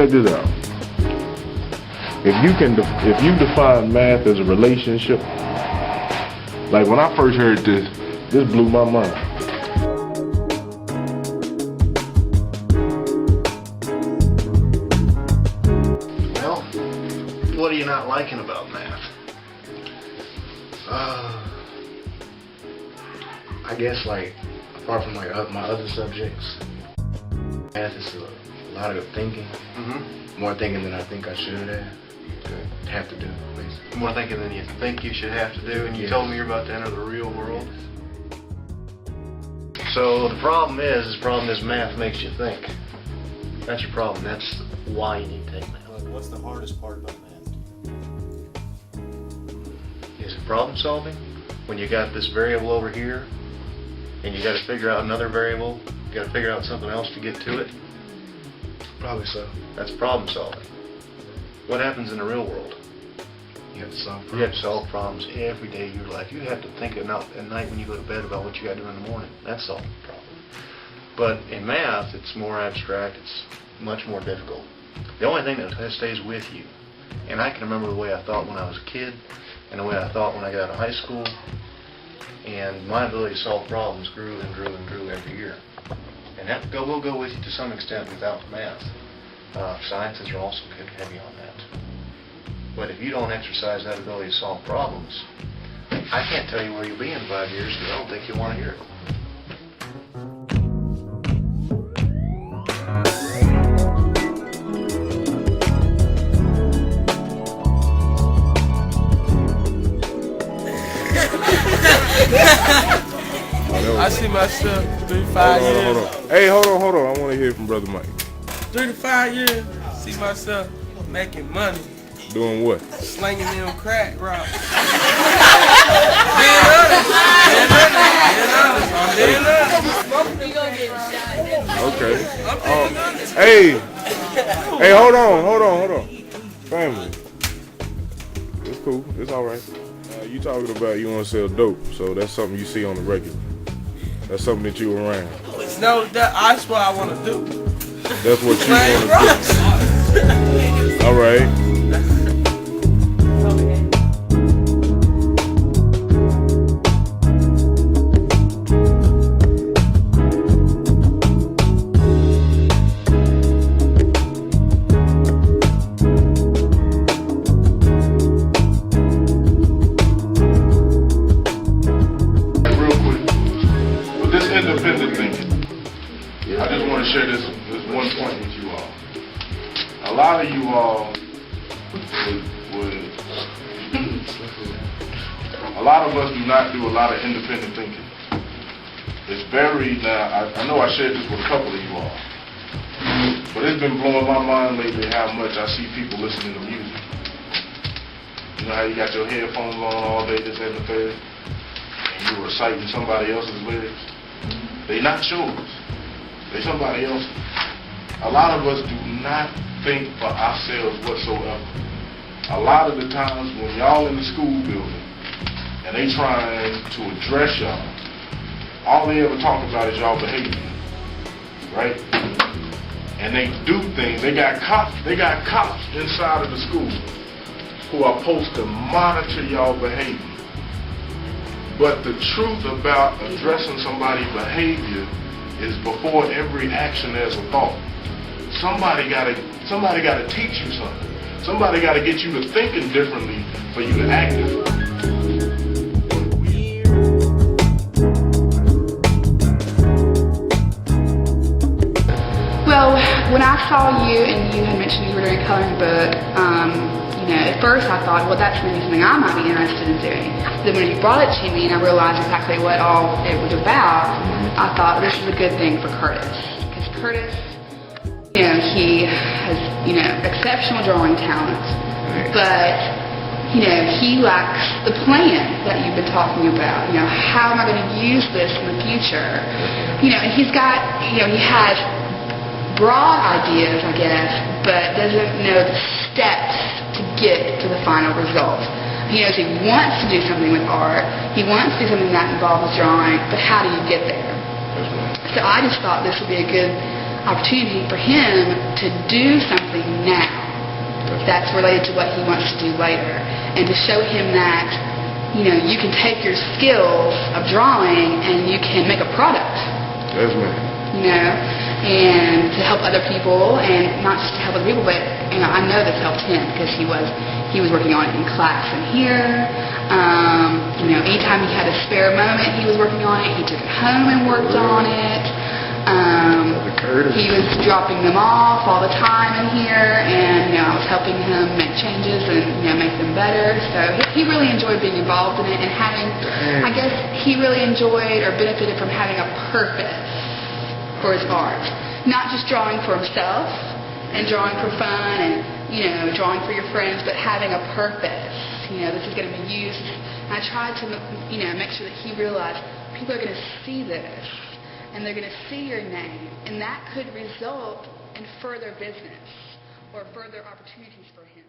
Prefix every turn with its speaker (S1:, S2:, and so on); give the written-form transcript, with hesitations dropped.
S1: check this out. If you define math as a relationship, like when I first heard this blew my mind.
S2: Well, what are you not liking about math? I guess like apart from like my other subjects, math is a lot of thinking. More thinking than I think I should have to do. Basically.
S3: More thinking than you think you should have to do, and you told me you're about to enter the real world.
S2: So the problem is math makes you think. That's your problem. That's why you need to take math.
S4: What's the hardest part about math?
S2: Is it problem solving? When you got this variable over here, and you got to figure out another variable, you got to figure out something else to get to it?
S4: Probably so.
S2: That's problem solving. What happens in the real world?
S4: You have to solve problems.
S2: You have to solve problems every day of your life. You have to think at night when you go to bed about what you got to do in the morning. That's solving a problem. But in math, it's more abstract. It's much more difficult. The only thing that stays with you, and I can remember the way I thought when I was a kid, and the way I thought when I got out of high school, and my ability to solve problems grew and grew and grew every year. And that will go with you to some extent without math. Sciences are also heavy on that. But if you don't exercise that ability to solve problems, I can't tell you where you'll be in 5 years because I don't think you'll want to hear it.
S5: I see myself 3 to 5 years.
S1: Hold on. Hey, hold on. I want to hear from Brother Mike.
S5: 3 to 5 years, see myself making money.
S1: Doing what?
S5: Slinging them crack rocks. Being honest.
S1: Okay. Hey, hold on. Family. It's cool. It's all right. You talking about you want to sell dope, so that's something you see on the regular. That's something that you around.
S5: No, that's what I want to do.
S1: That's what you want to do. All right. Independent thinking. I just want to share this one point with you all. A lot of you all a lot of us do not do a lot of independent thinking. It's very, now I know I shared this with a couple of you all, but it's been blowing my mind lately how much I see people listening to music. You know how you got your headphones on all day, this and the third, and you're reciting somebody else's lyrics. They not yours. They somebody else's. A lot of us do not think for ourselves whatsoever. A lot of the times when y'all in the school building and they trying to address y'all, all they ever talk about is y'all behavior, right? And they do things. They got cops inside of the school who are supposed to monitor y'all behavior. But the truth about addressing somebody's behavior is before every action there's a thought. Somebody gotta teach you something. Somebody gotta get you to thinking differently for you to act differently.
S6: Well, when I saw you and you had mentioned you were doing a coloring book, at first I thought, well, that's maybe something I might be interested in doing. Then when you brought it to me and I realized exactly what all it was about, I thought this is a good thing for Curtis. Because Curtis, he has, exceptional drawing talents, but, he lacks the plan that you've been talking about. How am I going to use this in the future? And he's got, he has broad ideas, I guess, but doesn't know the steps to get to the final result. He knows he wants to do something with art, he wants to do something that involves drawing, but how do you get there? So I just thought this would be a good opportunity for him to do something now that's related to what he wants to do later, and to show him that, you know, you can take your skills of drawing and you can make a product.
S1: Yes, ma'am.
S6: You know, and to help other people, and not just to help other people, but, you know, I know this helped him because he was working on it in class and here. You know, anytime he had a spare moment, he was working on it. He took it home and worked on it. He was dropping them off all the time in here, and, you know, I was helping him make changes and, you know, make them better. So he really enjoyed being involved in it and having, I guess he really enjoyed or benefited from having a purpose for his art. Not just drawing for himself and drawing for fun and, you know, drawing for your friends, but having a purpose. You know, this is going to be used. And I tried to, you know, make sure that he realized people are going to see this, and they're going to see your name, and that could result in further business or further opportunities for him.